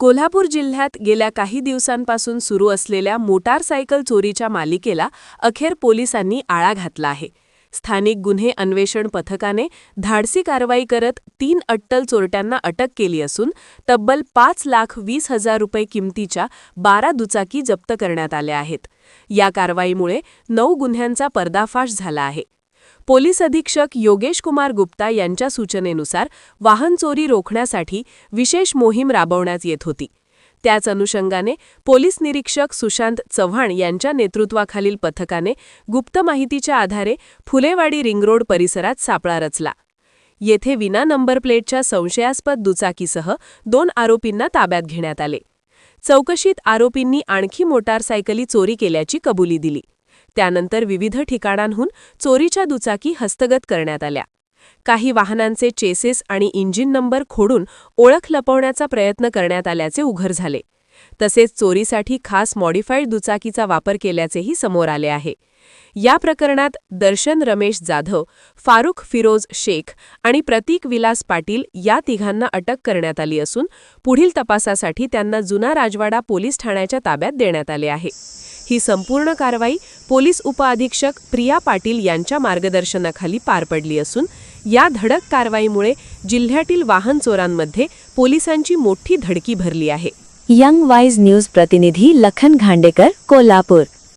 कोल्हापूर जिल्ह्यात गेल्या काही दिवसांपासून सुरू असलेल्या मोटारसायकल चोरीच्या मालिकेला अखेर पोलिसांनी आळा घातला आहे. स्थानिक गुन्हे अन्वेषण पथकाने धाडसी कारवाई करत 3 अट्टल चोरट्यांना अटक केली असून तब्बल 5,20,000 रुपये किमतीच्या 12 दुचाकी जप्त करण्यात आल्या आहेत. या कारवाईमुळे 9 गुन्ह्यांचा पर्दाफाश झाला आहे. पोलीस अधीक्षक योगेश कुमार गुप्ता यांच्या सूचनेनुसार वाहन चोरी रोखण्यासाठी विशेष मोहीम राबवण्यात येत होती. त्याच अनुषंगाने पोलीस निरीक्षक सुशांत चव्हाण यांच्या नेतृत्वाखालील पथकाने गुप्त माहितीच्या आधारे फुलेवाडी रिंगरोड परिसरात सापळा रचला. येथे विना नंबर प्लेटच्या संशयास्पद दुचाकीसह 2 आरोपींना ताब्यात घेण्यात आले. चौकशीत आरोपींनी आणखी मोटारसायकली चोरी केल्याची कबुली दिली. त्यानंतर विविध ठिकाणांहून चोरीच्या दुचाकी हस्तगत करण्यात आल्या. काही वाहनांचे चेसेस आणि इंजिन नंबर खोडून ओळख लपवण्याचा प्रयत्न करण्यात आल्याचे उघड झाले. तसेच चोरीसाठी खास मॉडिफाईड दुचाकीचा वापर केल्याचेही समोर आले आहे. या प्रकरणात दर्शन रमेश जाधव, फारुख फिरोज शेख आणि प्रतीक विलास पाटील या तिघांना अटक करण्यात आली असून पुढील तपासासाठी त्यांना जुना राजवाडा पोलीस ठाण्याच्या ताब्यात देण्यात आले आहे. ही संपूर्ण कारवाई पोलीस उपअधीक्षक प्रिया पाटील यांच्या मार्गदर्शनाखाली पार पडली असून या धडक कारवाईमुळे जिल्ह्यातील वाहन चोरांमध्ये पोलिसांची मोठी धडकी भरली आहे. यंग वाइज न्यूज प्रतिनिधी लखन घांडेकर, कोल्हापूर.